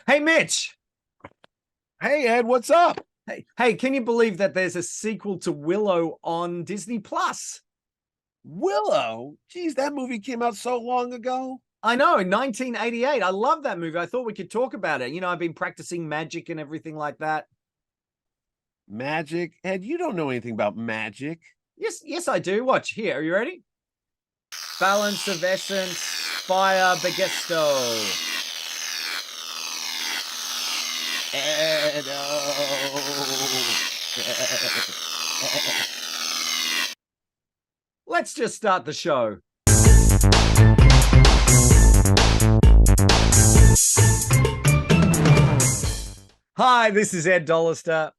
Hey, Mitch. Hey Ed, what's up? Hey, can you believe that there's a sequel to Willow on Disney Plus? Willow? Geez, that movie came out so long ago. I know, 1988. I love that movie. I thought we could talk about it. I've been practicing magic and everything like that. Magic? Ed, you don't know anything about magic. Yes, I do. Watch here. Are you ready? Balance of essence, fire, begesto. Ed, Let's just start the show. Hi, this is Ed Dollister.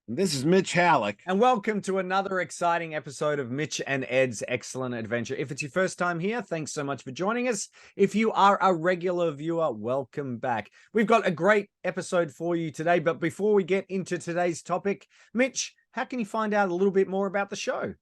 This is Mitch Halleck. And welcome to another exciting episode of Mitch and Ed's Excellent Adventure. If it's your first time here, thanks so much for joining us. If you are a regular viewer, welcome back. We've got a great episode for you today, but before we get into today's topic, Mitch, how can you find out a little bit more about the show?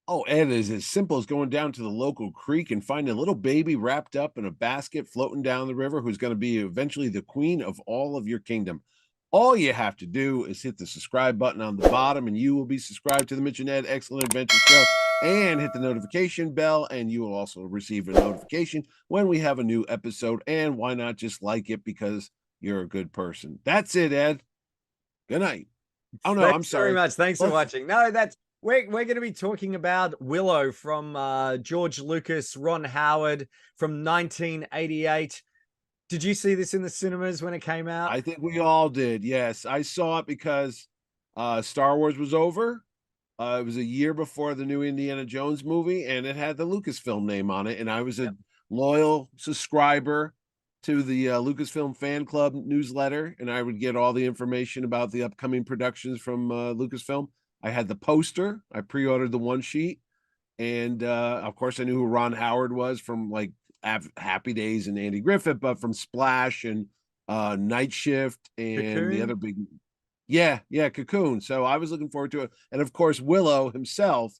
Oh, Ed, is as simple as going down to the local creek and finding a little baby wrapped up in a basket floating down the river who's going to be eventually the queen of all of your kingdom. All you have to do is hit the subscribe button on the bottom, and you will be subscribed to the Mitch and Ed Excellent Adventure Show, and hit the notification bell, and you will also receive a notification when we have a new episode. And why not just like it because you're a good person? That's it, Ed. Good night. Oh no, Thanks I'm sorry. very much. Thanks for watching. No, we're going to be talking about Willow from George Lucas, Ron Howard from 1988. Did you see this in the cinemas when it came out? I think we all did. Yes, I saw it because Star Wars was over. It was a year before the new Indiana Jones movie, and it had the Lucasfilm name on it. And I was a loyal subscriber to the Lucasfilm fan club newsletter, and I would get all the information about the upcoming productions from Lucasfilm. I had the poster. I pre-ordered the one sheet, and of course, I knew who Ron Howard was from like Happy Days and Andy Griffith, but from Splash and Night Shift and Cocoon? the other big, yeah, Cocoon. So I was looking forward to it, and of course, Willow himself,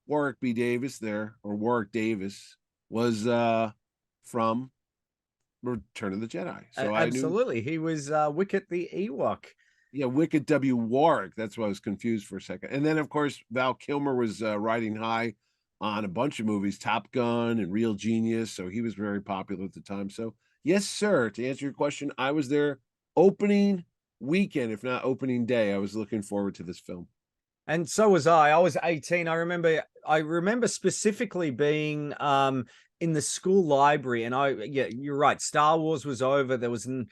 Warwick B. Davis, or Warwick Davis, was from Return of the Jedi. So Absolutely, he was Wicket the Ewok. Yeah, Wicket W. Warwick. That's why I was confused for a second. And then, of course, Val Kilmer was riding high on a bunch of movies, Top Gun and Real Genius. So he was very popular at the time. So, yes, sir. To answer your question, I was there opening weekend, if not opening day. I was looking forward to this film. And so was I. I was 18. I remember specifically being in the school library, and you're right. Star Wars was over. There wasn't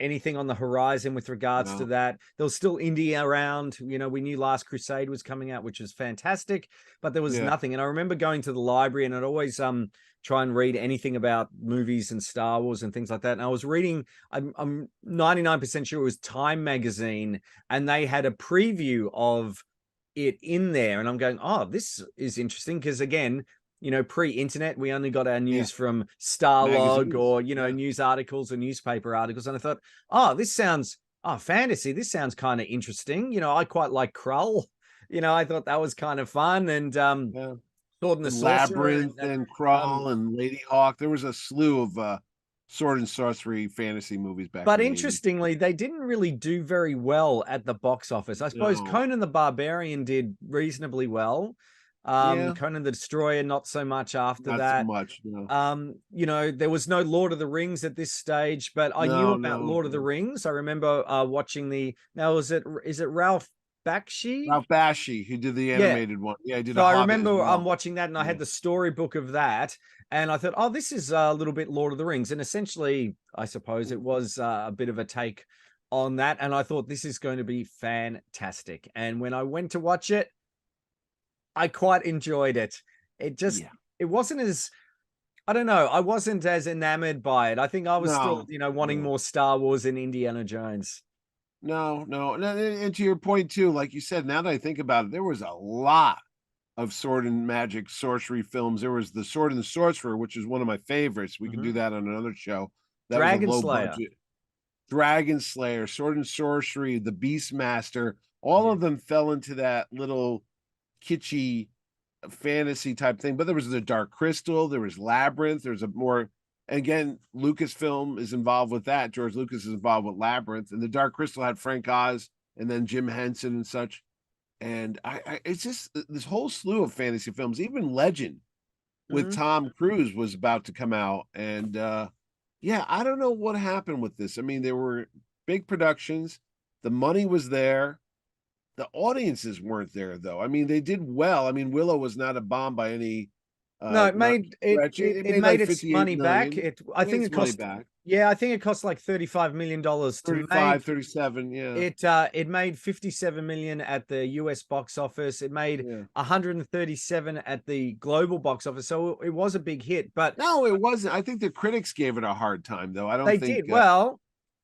anything on the horizon with regards to that. There was still indie around. We knew Last Crusade was coming out, which was fantastic, but there was nothing. And I remember going to the library, and I'd always try and read anything about movies and Star Wars and things like that. And I was reading, I'm 99% sure it was Time magazine, and they had a preview of it in there. And I'm going, oh, this is interesting. Because again, pre-internet, we only got our news from Starlog or, news articles or newspaper articles. And I thought, oh, this sounds, fantasy. This sounds kind of interesting. I quite like Krull. I thought that was kind of fun. And Sword and the Labyrinth and Krull and Lady Hawk. There was a slew of sword and sorcery fantasy movies back. But interestingly, they didn't really do very well at the box office. I suppose Conan the Barbarian did reasonably well. Conan the Destroyer, not so much after that. Not so much. There was no Lord of the Rings at this stage, but I knew about Lord of the Rings. I remember watching is it Ralph Bakshi? Ralph Bakshi, who did the animated one. Yeah, he did. So I remember watching that, and I had the storybook of that, and I thought, oh, this is a little bit Lord of the Rings, and essentially, I suppose it was a bit of a take on that, and I thought this is going to be fantastic. And when I went to watch it, I quite enjoyed it. It wasn't as, I don't know, I wasn't as enamored by it. I think I was still, wanting more Star Wars and Indiana Jones. No. And to your point too, like you said, now that I think about it, there was a lot of sword and magic sorcery films. There was The Sword and the Sorcerer, which is one of my favorites. We can do that on another show. That Dragon was a low Slayer. budget. Dragon Slayer, Sword and Sorcery, The Beastmaster, all of them fell into that little kitschy fantasy type thing. But there was the Dark Crystal, there was Labyrinth, there's a more And again, Lucasfilm is involved with that. George Lucas is involved with Labyrinth, and the Dark Crystal had Frank Oz and then Jim Henson and such. And it's just this whole slew of fantasy films. Even Legend with Mhm. Tom Cruise was about to come out, and yeah, I don't know what happened with this. I mean, there were big productions, the money was there, the audiences weren't there though. I mean, they did well. I mean, Willow was not a bomb by any No, it not made stretch. It it made made like its 58 money back. million. I Made think its it money cost, back. yeah, I think it cost like $35 to 35, make. 37, yeah. It made 57 million at the US box office. It made Yeah. 137 at the global box office. So it was a big hit, but No, it wasn't. I think the critics gave it a hard time though. I don't they think did. Well,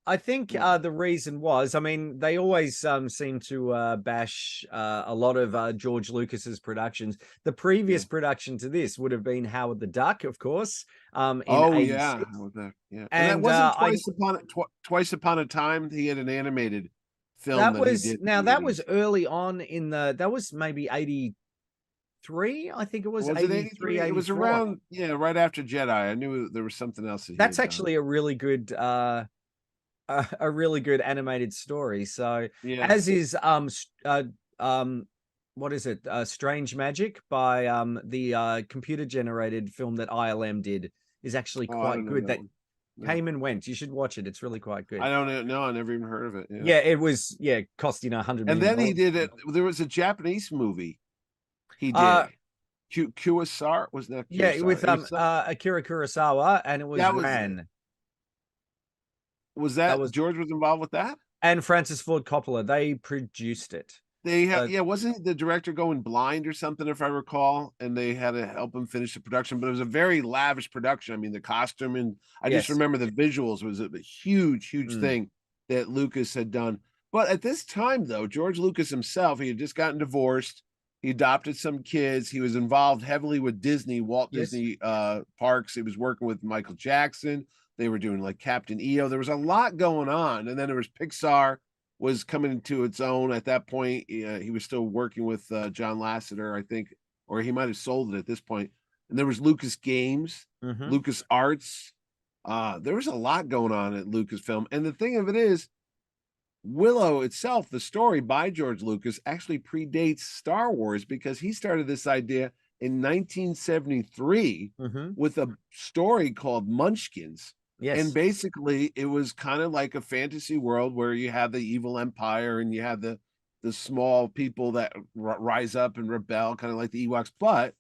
I think yeah. the reason was, I mean, they always seem to bash a lot of George Lucas's productions. The Yeah. previous production to this would have been Howard the Duck, of course, in Oh yeah, '86. with that, yeah, and that And wasn't I twice upon a time. He had an animated film that that he was did in now the that was 80s. early on in that was maybe 83. I think it was Was it 83, 83? It was 84. around, yeah, right after Jedi. I knew there was something else that he That's had done. actually a really good a really good animated story. So Yeah. as is what is it? Strange Magic by the computer generated film that ILM did is actually Oh, I quite don't know good. that That one. No, came and went. You should watch it. It's really quite good. I don't know. I never even heard of it. Yeah. Yeah, it was, yeah, cost, $100 And million. then he did it. There was a Japanese movie he Uh did. Kuwasar was not yeah, Kuwasar. with It was some, Akira Kurosawa, and it was that was Ran. That that was George was involved with that? and Francis Ford Coppola. They produced it. They had, So yeah, wasn't the director going blind or something, if I recall, and they had to help him finish the production, but it was a very lavish production. I mean, the costume, and I just yes. remember the visuals was a huge Mm, thing that Lucas had done. But at this time, though, George Lucas himself, he had just gotten divorced. He adopted some kids. He was involved heavily with Disney, Walt yes. Disney parks. He was working with Michael Jackson. They were doing like Captain EO. There was a lot going on. And then there was Pixar was coming into its own at that point. He was still working with John Lasseter, I think, or he might have sold it at this point. And there was Lucas Games, Hmm. Lucas Arts. There was a lot going on at Lucasfilm. And the thing of it is, Willow itself, the story by George Lucas, actually predates Star Wars because he started this idea in 1973 Hmm. with a story called Munchkins. And Yes. basically, it was kind of like a fantasy world where you have the evil empire and you have the small people that rise up and rebel, kind of like the Ewoks. But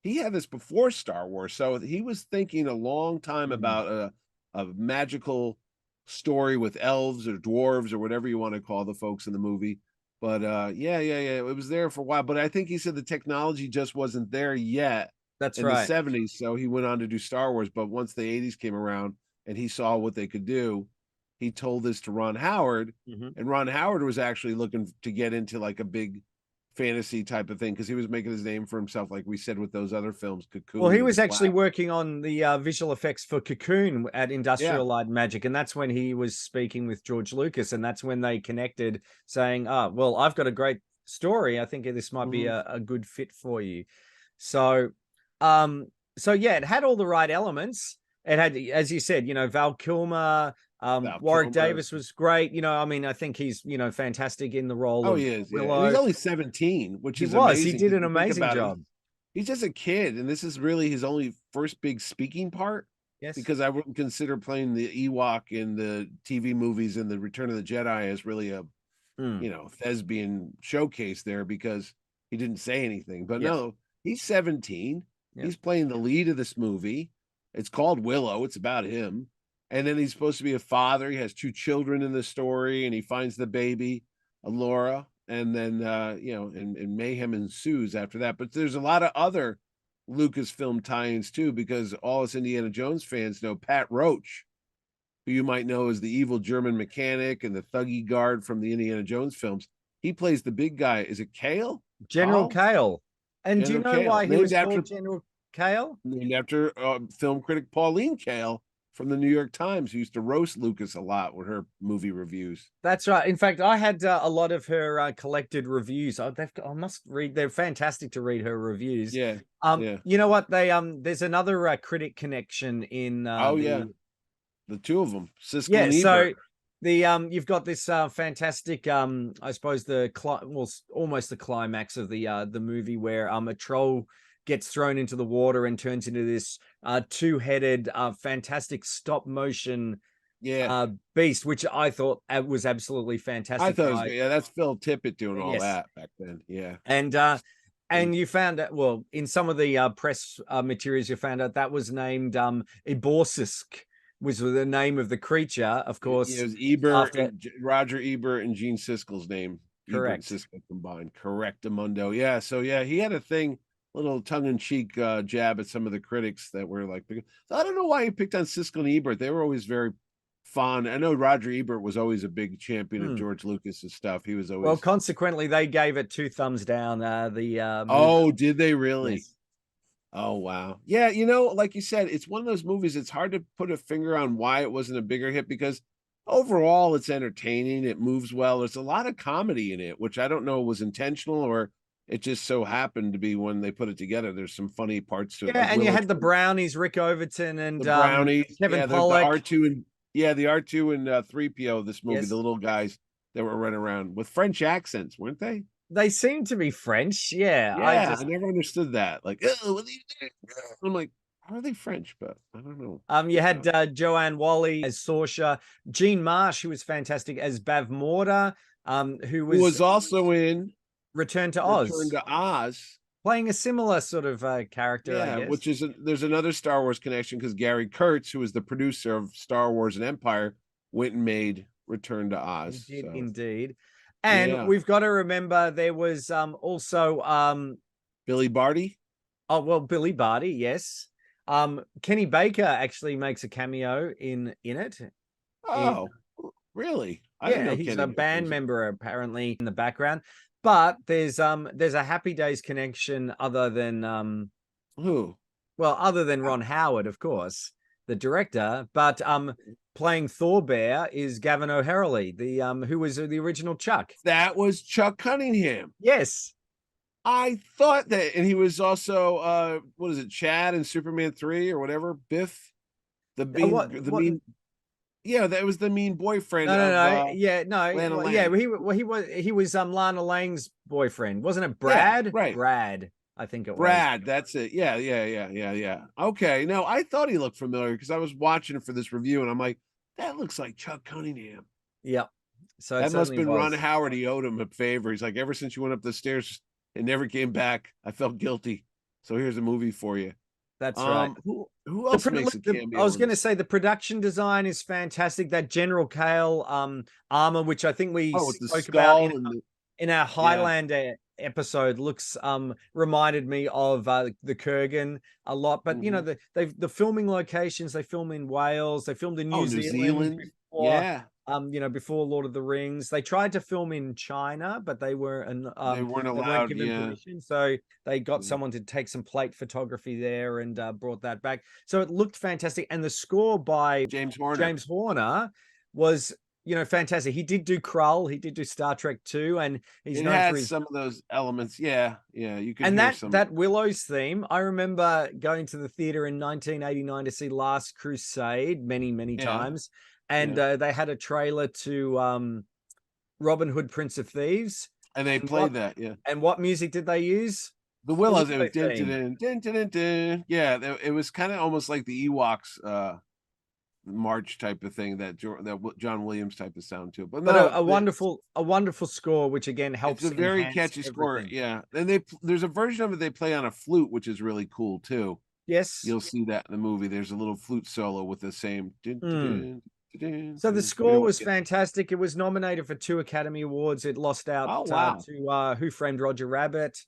he had this before Star Wars, so he was thinking a long time Mhm. about a magical story with elves or dwarves or whatever you want to call the folks in the movie. But yeah, it was there for a while. But I think he said the technology just wasn't there yet That's in the right. 70s. So he went on to do Star Wars. But once the 80s came around and he saw what they could do, he told this to Ron Howard. Mhm. And Ron Howard was actually looking to get into like a big fantasy type of thing because he was making his name for himself, like we said with those other films, Well, Cocoon he and The was actually Flash. working on the visual effects for Cocoon at Yeah. Industrial Light and Magic, and that's when he was speaking with George Lucas, and that's when they connected, saying, "Ah, well, I've got a great story. I think this might be Mhm. a good fit for you." So, um, so yeah, it had all the right elements. It had, as you said, Val Kilmer, Val Warwick Kilmer. Davis was great. I mean, I think he's fantastic in the role Oh, of he is, yeah. And he's Willow. only 17, which He is was. He amazing did because an you think amazing about it. job. He's just a kid, and this is really his only first big speaking part Yes. because I wouldn't consider playing the Ewok in the TV movies and the Return of the Jedi as really a Mm, thespian showcase there because he didn't say anything. But yes. no, he's 17. Yep. He's playing the lead of this movie. It's called Willow. It's about him. And then he's supposed to be a father. He has two children in the story, and he finds the baby, Laura. And then and mayhem ensues after that. But there's a lot of other Lucasfilm tie-ins too, because all us Indiana Jones fans know Pat Roach, who you might know as the evil German mechanic and the thuggy guard from the Indiana Jones films. He plays the big guy. Is it Kale? General Kyle? Kale. And do you General know Kale, why he was called General Kale? named after film critic Pauline Kael, from the New York Times who used to roast Lucas a lot with her movie reviews. That's right. In fact, I had a lot of her collected reviews. I must read. They're fantastic to read her reviews. Yeah, yeah. You know what? There's another critic connection in Oh yeah, the two of them, Siskel yeah. and So Ebert. you've got this fantastic I suppose almost the climax of the movie where a troll gets thrown into the water and turns into this two-headed fantastic stop motion Yeah, beast, which I thought was absolutely I fantastic thought it was by good. Yeah, that's Phil Tippett doing all yes. that back then. Yeah, And you found out, well, in some of the press materials, you found out that was named Iborsisk, was the name of the creature, of it course. was Ebert After and Roger Ebert and Gene Siskel's name. Ebert and correct. Siskel combined. Correctamundo. Yeah. So yeah, he had a thing, little tongue-in-cheek jab at some of the critics that were like, so I don't know why he picked on Siskel and Ebert. They were always very fond. I know Roger Ebert was always a big champion of George Lucas's stuff. He was Well, always. consequently, they gave it 2 thumbs down. The movie. Oh, did they really? Yes. Oh wow. Yeah, like you said, it's one of those movies, it's hard to put a finger on why it wasn't a bigger hit because overall it's entertaining, it moves well. There's a lot of comedy in it, which I don't know was intentional or it just so happened to be when they put it together. There's some funny parts to it, Yeah, like and you Willow, had the Brownies, Rick Overton, and the Brownies, Kevin yeah, the Pollak. R2 and the R2 and 3PO of this movie, Yes. the little guys that were running around with French accents, weren't they? They seem to be French. Yeah, Yeah, I never understood that. Like, oh, what are you doing? I'm like, how are they French? But I don't know. You had Joanne Whalley as Saoirse, Jean Marsh, who was fantastic as Bav Morda, who Who was was also in Return to Return Oz, to Oz. playing a similar sort of character, I Yeah, guess. there's another Star Wars connection because Gary Kurtz, who was the producer of Star Wars and Empire, went and made Return to He Oz. did So indeed. And yeah, we've got to remember there was also Billy Barty. oh well, Billy Barty, yes. Kenny Baker actually makes a cameo in it. Oh, really? I didn't Yeah, know he's Kenny a Baker band was member apparently in the background. But there's a Happy Days connection other than who? other than Ron Howard, of course, the director, but playing Thor Bear is Gavin O'Harley, the who was the original Chuck. That was Chuck Cunningham. Yes. I thought that, and he was also what is it, Chad in Superman 3 or whatever, Biff, What the what mean, yeah, that was the mean boyfriend no, of no, no. Yeah, no. Lana Yeah, Lang. he was Lana Lang's boyfriend, wasn't it? Yeah, Brad. right. Brad, I think it was. Brad, that's it. Yeah. Okay, no, I thought he looked familiar because I was watching it for this review, and I'm like, that looks like Chuck Cunningham. Yep. So it That must have certainly been Ron was. Howard. He owed him a favor. He's like, ever since you went up the stairs and never came back, I felt guilty. So here's a movie for you. That's right. Who else makes a cameo? I was going to say the production design is fantastic. That General Kale armor, which I think we with the spoke about skull and in our Highlander episode, looks reminded me of the Kurgan a lot. But you know, the filming locations, they film in Wales, they filmed in New Zealand before, yeah. Before Lord of the Rings. They tried to film in China, but they weren't allowed, given yeah. permission. So they got someone to take some plate photography there and brought that back. So it looked fantastic. And the score by James Horner was, fantastic. He did do Krull, he did do Star Trek 2, and he's it known has for his some of those elements. Yeah, you can and hear that Willow's theme. I remember going to the theater in 1989 to see Last Crusade many times. And they had a trailer to Robin Hood, Prince of Thieves. And they played that, yeah. And what music did they use? The Willows, it was din. Yeah, it was kind of almost like the Ewoks march type of thing, that John Williams type of sound to it. But no, a wonderful score, which again helps. It's a very catchy score, yeah. And there's a version of it they play on a flute, which is really cool too. Yes, you'll see that in the movie. There's a little flute solo with the same. So the score was fantastic. It was nominated for 2 Academy Awards. It lost out to Who Framed Roger Rabbit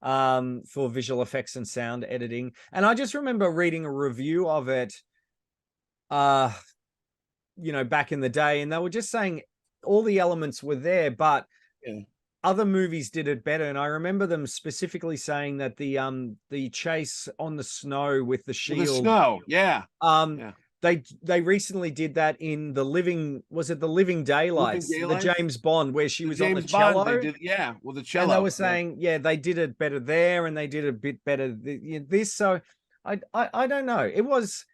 for visual effects and sound editing. And I just remember reading a review of it, back in the day, and they were just saying all the elements were there, but other movies did it better. And I remember them specifically saying that the chase on the snow with the shield, they recently did that in the Living, was it the Living Living Daylights, the Daylights, James Bond, where she the was on the James Bond. They cello, did, yeah, well, the and they were cello. Yeah. saying, yeah, they did it better there, and they did a bit better this. So I don't know. It was,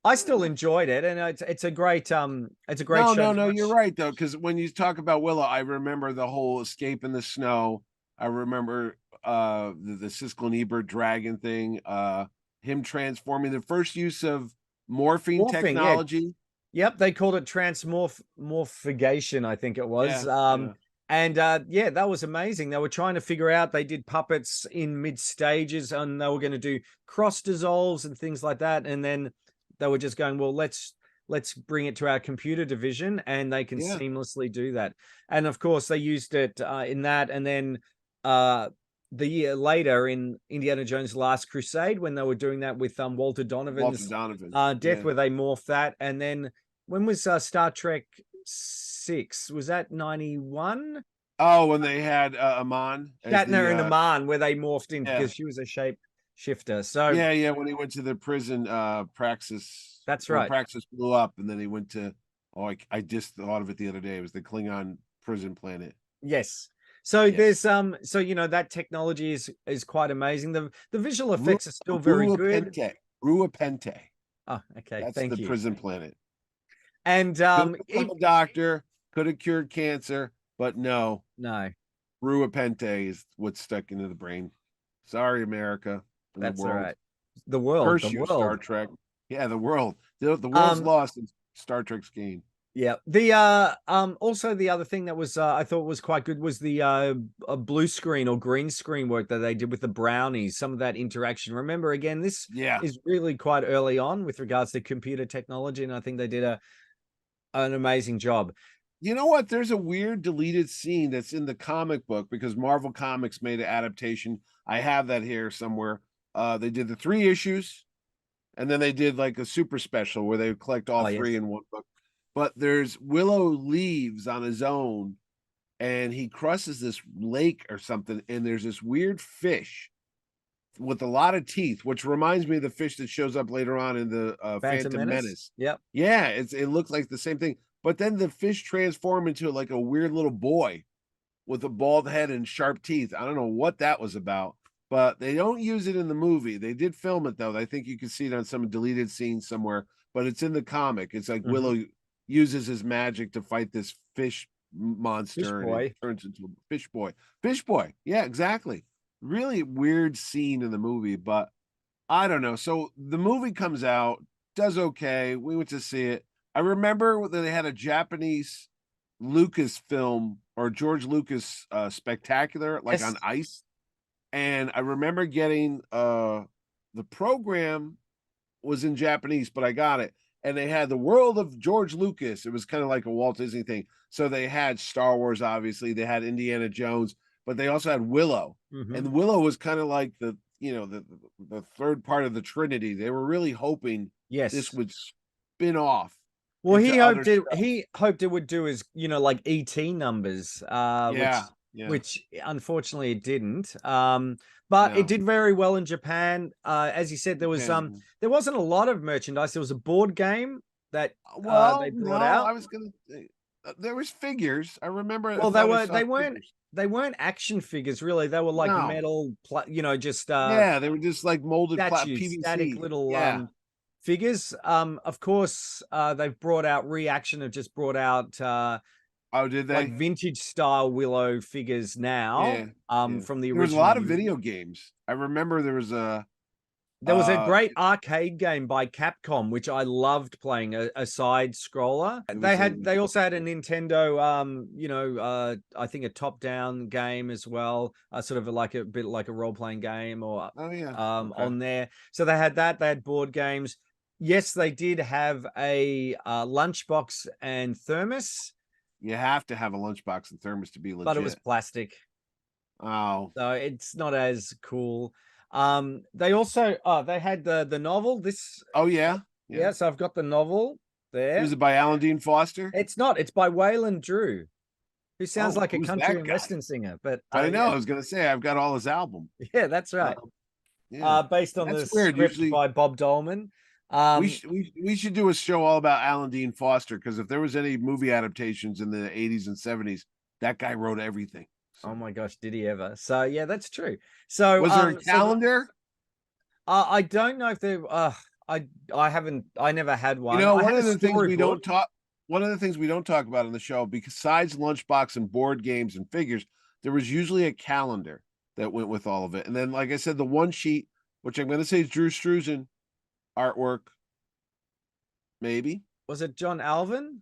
I still enjoyed it, and it's a great No, show no, to no, you're watch. right though, because when you talk about Willow, I remember the whole escape in the snow. I remember the Siskel and Ebert dragon thing, him transforming, the first use of morphine Morphing, yeah. technology. Yep, they called it morphigation, I think it Yeah, was. yeah. And yeah, that was amazing. They were trying to figure out, they did puppets in mid stages, and they were going to do cross dissolves and things like that. And then they were just going, well, let's bring it to our computer division, and they can Yeah. seamlessly do that. And of course, they used it in that, and then uh the year later in Indiana Jones Last Crusade, when they were doing that with Walter Walter Donovan's Donovan. death, Yeah. where they morphed that. And then when was Star Trek 6? Was that 91? Oh, when they had Amon as the Shatner and Aman, where they morphed in yeah. because she was a shape shifter. So Yeah, yeah, when he went to the prison, Praxis, that's when right. Praxis blew up, and then he went to, oh, I just thought of it the other day. It was the Klingon prison planet. Yes. So Yes. there's so that technology is quite amazing. The visual effects are still very good. Ruapente. Oh, okay. That's Thank the you. prison planet. And Could have become a doctor, could have cured cancer, but no. no, Ruapente is what's stuck into the brain. Sorry, America and the that's all world. right. The world, Curse the you, Star world. Trek. Yeah, the world. The world's Um, lost in Star Trek's game. Yeah. The also the other thing that was I thought was quite good was the blue screen or green screen work that they did with the brownies, some of that interaction. Remember, again, this Yeah. is really quite early on with regards to computer technology, and I think they did an amazing job. You know what? There's a weird deleted scene that's in the comic book because Marvel Comics made an adaptation. I have that here somewhere. They did the 3 issues, and then they did like a super special where they would collect all Oh 3 yes. in one book. But there's Willow leaves on his own, and he crosses this lake or something, and there's this weird fish with a lot of teeth, which reminds me of the fish that shows up later on in the Phantom Phantom Menace. Menace. Yep. Yeah, it looks like the same thing. But then the fish transform into like a weird little boy with a bald head and sharp teeth. I don't know what that was about, but they don't use it in the movie. They did film it though. I think you can see it on some deleted scenes somewhere, but it's in the comic. It's like Willow uses his magic to fight this fish monster, and it turns into a fish boy. Fish boy. Yeah, exactly. Really weird scene in the movie, but I don't know. So the movie comes out, does okay. We went to see it. I remember that they had a Japanese Lucas film or George Lucas spectacular, like on ice. And I remember getting the program was in Japanese, but I got it. And they had the world of George Lucas. It was kind of like a Walt Disney thing. So they had Star Wars, obviously. They had Indiana Jones, but they also had Willow. And Willow was kind of like the third part of the Trinity. They were really hoping this would spin off. Well, he hoped it would do as like ET numbers, which unfortunately it didn't. But it did very well in Japan. As you said, there wasn't a lot of merchandise. There was a board game that they brought out. I was gonna say there was figures. I remember. Well, they weren't action figures really. They were like metal, just they were just like molded PVC, static little figures. Of course, they've brought out Reaction have just brought out oh, did they? Like vintage style Willow figures now. From the original. There was a lot of video games. I remember there was a great arcade game by Capcom, which I loved playing, a side scroller. They also had a Nintendo I think a top-down game as well, sort of like a bit like a role-playing game or on there. So they had that, they had board games. Yes, they did have a lunchbox and thermos. You have to have a lunchbox and thermos to be legit. But it was plastic. Oh. So it's not as cool. They also they had the novel. Yeah, so I've got the novel there. Was it by Alan Dean Foster? It's not. It's by Waylon Drew, who sounds like a country and western singer. But I know. I was gonna say I've got all his album. Yeah, that's right. Based on the script by Bob Dolman. Um, We should do a show all about Alan Dean Foster, because if there was any movie adaptations in the 80s and 70s, that guy wrote everything. oh So my gosh, did he ever? So yeah, that's true. So was there a so calendar? I don't know if there. I haven't. I never had You one. know, I had a storybook. one of the things we don't talk about on the show, besides Lunchbox and board games and figures, there was usually a calendar that went with all of it. And then, like I said, the one sheet, which I'm going to say is Drew Struzan artwork, maybe. Was it John Alvin?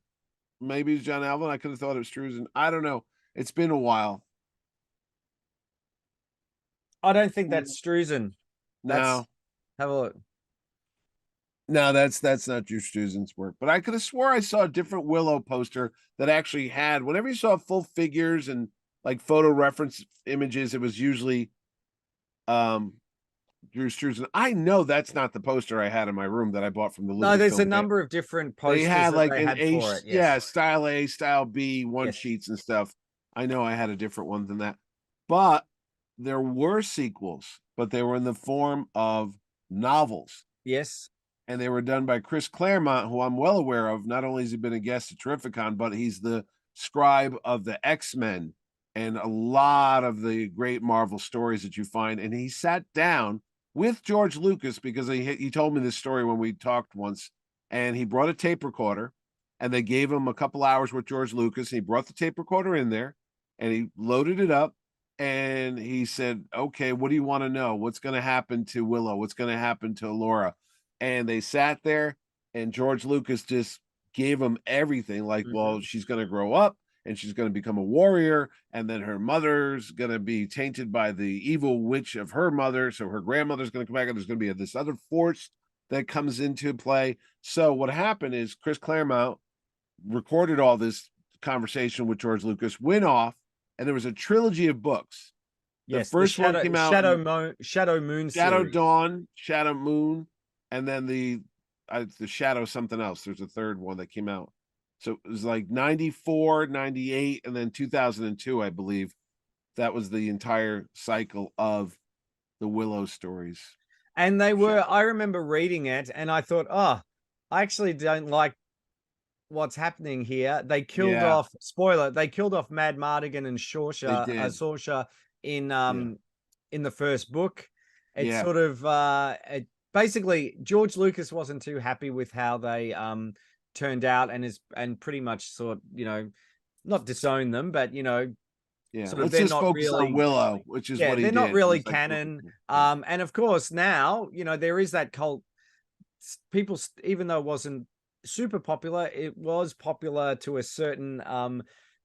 Maybe it's John Alvin. I could have thought it was Struzan. I don't know. It's been a while. I don't think that's Struzan. That's No, have a look. no, that's not Drew Struzan's work. But I could have swore I saw a different Willow poster that actually had. Whenever you saw full figures and like photo reference images, it was usually um Drew Struzan. I know that's not the poster I had in my room that I bought from the No, there's a Lucasfilm. number of different They posters had that like they an had A, for it. yeah, Yes. style A, style B, one Yes. sheets and stuff. I know I had a different one than that, but there were sequels, but they were in the form of novels, Yes. and they were done by Chris Claremont, who I'm well aware of. Not only has he been a guest at Terrificon, but he's the scribe of the X-Men and a lot of the great Marvel stories that you find. And he sat down with George Lucas, because he told me this story when we talked once, and he brought a tape recorder, and they gave him a couple hours with George Lucas, and he brought the tape recorder in there, and he loaded it up, and he said, okay, what do you want to know? What's going to happen to Willow? What's going to happen to Laura? And they sat there, and George Lucas just gave them everything, like, well, she's going to grow up and she's going to become a warrior, and then her mother's going to be tainted by the evil witch of her mother, so her grandmother's going to come back, and there's going to be this other force that comes into play. So what happened is Chris Claremont recorded all this conversation with George Lucas, went off, and there was a trilogy of books. The Yes. The first one came out Shadow Moon Shadow series. Dawn, Shadow Moon, and then the Shadow something else. There's a third one that came out. So it was like 94, 98, and then 2002, I believe. That was the entire cycle of the Willow stories. And they were, I remember reading it and I thought, oh, I actually don't like what's happening here. They killed off, spoiler, they killed off Mad Mardigan and Sorsha in the first book. It sort of basically George Lucas wasn't too happy with how they turned out, and pretty much sort, not disown them, but sort of let's they're just not focus really on Willow, which is what he they're did. not really He's like, canon. And of course now, there is that cult. People, even though it wasn't super popular, it was popular to a certain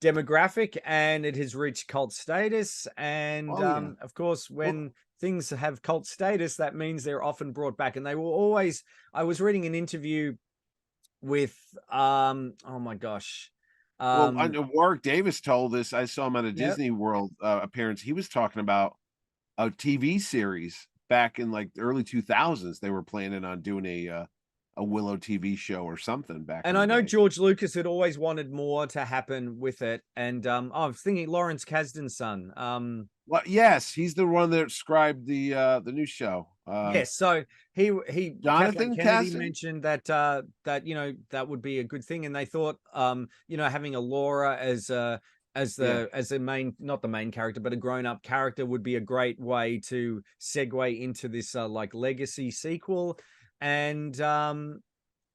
demographic, and it has reached cult status. And of course, when things have cult status, that means they're often brought back. And they will always. I was reading an interview with oh my gosh. Well, I know Warwick Davis told us. I saw him at a Yep. Disney World appearance. He was talking about a TV series back in like the early 2000s. They were planning on doing a Willow TV show or something back. And in I the know day. George Lucas had always wanted more to happen with it. And I was thinking Lawrence Kasdan's son. Well, yes, he's the one that described the new show. Yes, so he Kathleen Jonathan Kennedy Kasdan? mentioned that that would be a good thing, and they thought having a Laura as the main, not the main character, but a grown-up character would be a great way to segue into this like legacy sequel. And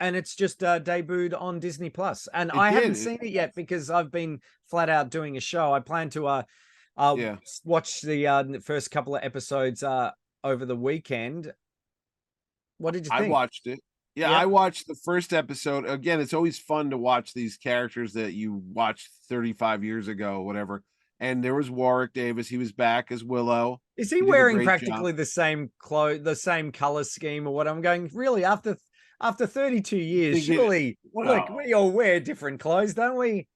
it's just debuted on Disney Plus, and I haven't seen it yet because I've been flat out doing a show. I plan to watch the first couple of episodes over the weekend. What did you think? I watched it. Yeah, Yep. I watched the first episode. Again, it's always fun to watch these characters that you watched 35 years ago, whatever. And there was Warwick Davis. He was back as Willow. Is he did a wearing great practically job. the same the same color scheme or what? I'm going, really, after 32 years, surely look, we all wear different clothes, don't we?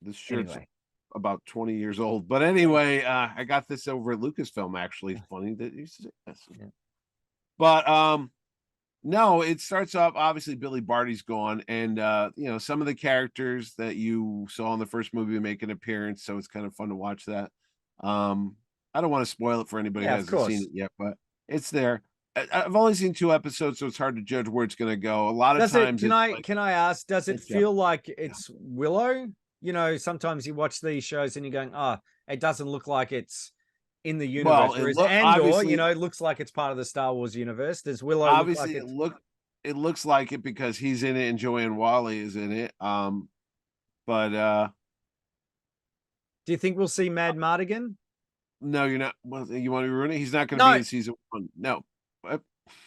This shirt's Anyway. about 20 years old. But anyway, I got this over at Lucasfilm, actually. Funny that you say that. Yeah. But no, it starts off, obviously Billy Barty's gone, and some of the characters that you saw in the first movie make an appearance, so it's kind of fun to watch that. I don't want to spoil it for anybody who Yeah, of hasn't seen course. it yet, but it's there. I've only seen 2 episodes, so it's hard to judge where it's going to go. A lot of Does it? times, Can it's I like, can I ask? Does it yeah. feel like it's Willow? You know, sometimes you watch these shows and you're going, "Oh, it doesn't look like it's in the Well, universe," it whereas look Andor, you obviously, know, it looks like it's part of the Star Wars universe. Does Willow look like obviously it's? it looks like it because he's in it and Joanne Wally is in it. But Do you think we'll see Mad Mardigan? no, you're not. Well, you want to ruin it? He's not going to be No, in season 1. No,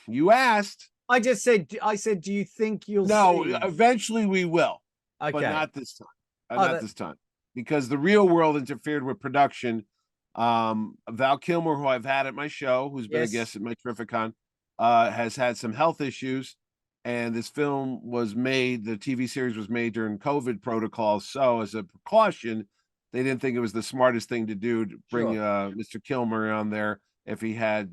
you asked. I just said. I said, do you think you'll No, see? eventually we will, but Okay. not this time. Oh, Not that this time, because the real world interfered with production. Val Kilmer, who I've had at my show, who's been a yes. guest at my Terrificon, has had some health issues, and this film was made. The TV series was made during COVID protocols, so as a precaution, they didn't think it was the smartest thing to do to bring Sure. Mr. Kilmer on there if he had,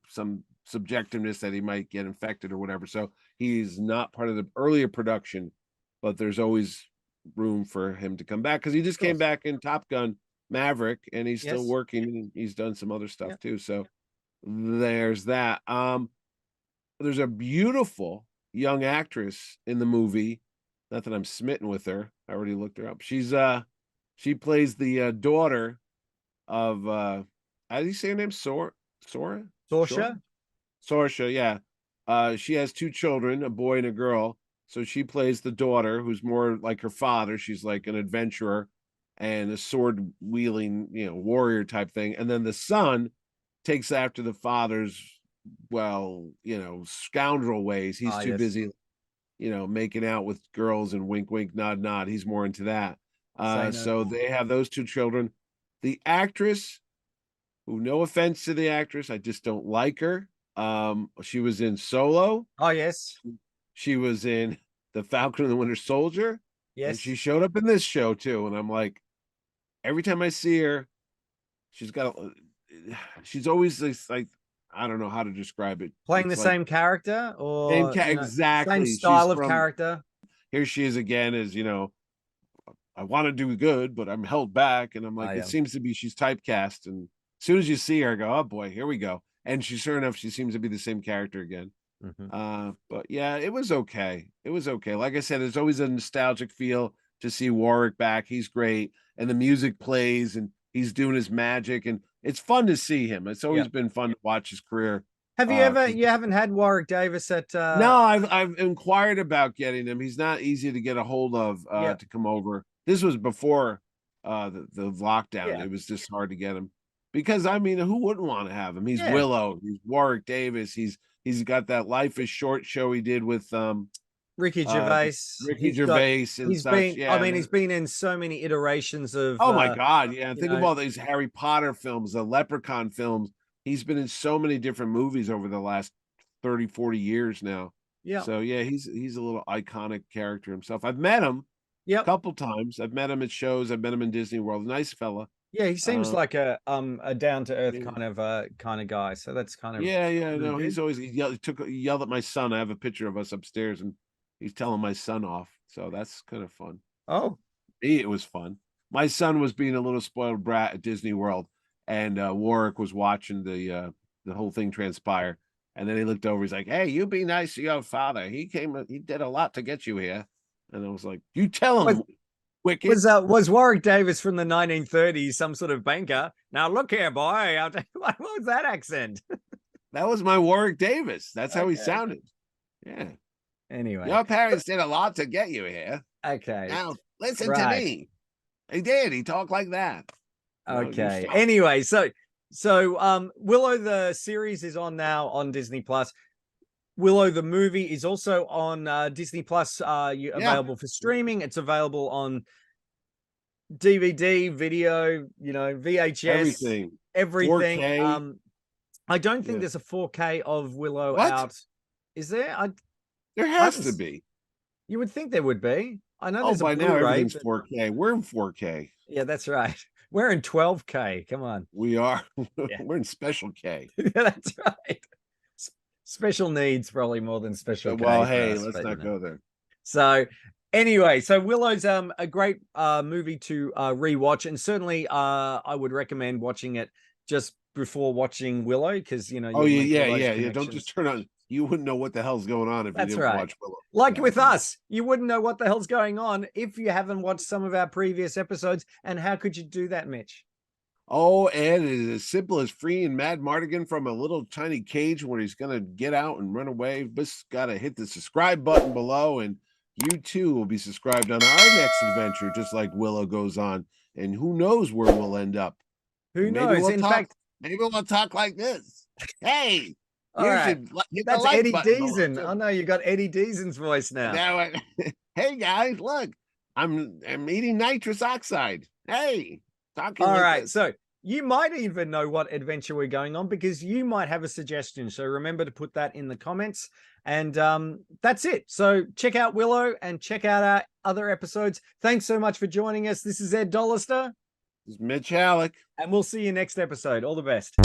some subjectiveness that he might get infected or whatever. So he's not part of the earlier production, but there's always room for him to come back because he just Of came course. back in Top Gun Maverick and he's still Yes. working and he's done some other Yeah. stuff too. So there's that. There's a beautiful young actress in the movie. Not that I'm smitten with her. I already looked her up. She plays the daughter of how do you say her name? Sora? Sure. Sorsha. Sorsha, yeah. She has 2 children, a boy and a girl. So she plays the daughter, who's more like her father. She's like an adventurer and a sword wielding, warrior type thing. And then the son takes after the father's, well, scoundrel ways. He's Ah, too yes. busy, making out with girls and wink, wink, nod, nod. He's more into that. Say no So more. they have those 2 children. The actress, who, no offense to the actress, I just don't like her. She was in Solo. Oh, yes. She was in The Falcon and the Winter Soldier, and she Yes. showed up in this show too. And I'm like, every time I see her, she's got, she's always this, like, I don't know how to describe it. Playing the It's like same character or, same exactly. She's style of from character. here. She is again, as I want to do good, but I'm held back. And I'm Oh, like, it yeah. seems to be she's typecast. And as soon as you see her, I go, oh boy, here we go. And sure enough, she seems to be the same character again. Mhm. But yeah, it was okay. It was okay. Like I said, there's always a nostalgic feel to see Warwick back. He's great, and the music plays, and he's doing his magic, and it's fun to see him. It's Yeah. always been fun to watch his career. Have you ever, 'Cause you haven't had Warwick Davis at, no, I've inquired about getting him. He's not easy to get a hold of yeah. to come over. This was before the lockdown. Yeah. It was just hard to get him because I mean, who wouldn't want to have him? He's Yeah. Willow. He's Warwick Davis. He's got that Life is Short show he did with Ricky uh Gervais. Ricky Gervais and He's such. been, I Yeah. mean, he's been in so many iterations of, Oh my God. Yeah. you Think of know, all these Harry Potter films, the Leprechaun films. He's been in so many different movies over the last 30, 40 years now. yeah. So yeah, he's a little iconic character himself. I've met him a Yep. couple times. I've met him at shows. I've met him in Disney World. Nice fella. Yeah, he seems like a down to earth Yeah, kind of guy. So that's kind of yeah. really No, he's good. always he yelled at my son. I have a picture of us upstairs, and he's telling my son off. So that's kind of fun. Oh, It was fun. My son was being a little spoiled brat at Disney World, and Warwick was watching the whole thing transpire. And then he looked over. He's like, "Hey, you be nice to your father. He came. He did a lot to get you here." And I was like, "You tell him, Wicked." was Warwick Davis from the 1930s some sort of banker? Now look here, boy. What was that accent? That was my Warwick Davis. That's how he Okay. sounded. Yeah. Anyway, Your parents did a lot to get you here. okay, Now listen to right. me. He did. He talked like that. No, you Okay. stop. Anyway, so Willow the series is on now on Disney Plus. Willow the movie is also on Disney Plus. Available for streaming. It's available on DVD, video, VHS, Everything. everything. 4K. I don't think Yeah. there's a 4K of Willow What? out. Is there? There has to be. You would think there would be. I know Oh, there's a by now Blu-ray. everything's But 4K. We're in 4K. yeah, that's right. We're in 12K. Come on. We are. Yeah. We're in special K. Yeah, that's right. Special needs probably more than special K Well, for hey, us, let's but, not go there. So anyway, so Willow's a great movie to rewatch, and certainly I would recommend watching it just before watching Willow because you know Oh you'll yeah, make all those yeah. Don't just connections. turn on. You wouldn't know what the hell's going on if you That's didn't right. watch Willow. Like Yeah, with yeah. us, you wouldn't know what the hell's going on if you haven't watched some of our previous episodes. And how could you do that, Mitch? Oh, and it is as simple as freeing Mad Mardigan from a little tiny cage where he's gonna get out and run away. Just gotta hit the subscribe button below, and you too will be subscribed on our next adventure, just like Willow goes on. And who knows where we'll end up? Who Maybe knows? we'll In talk. fact, Maybe we'll talk like this. Hey, all here's right. your hit the That's like Eddie button below. Deason. Oh no, you got Eddie Deason's voice now. Now, hey guys, look, I'm eating nitrous oxide. Hey, talking All like right. this. So you might even know what adventure we're going on because you might have a suggestion. So remember to put that in the comments. And that's it. So check out Willow and check out our other episodes. Thanks so much for joining us. This is Ed Dollister. This is Mitch Halleck. And we'll see you next episode. All the best.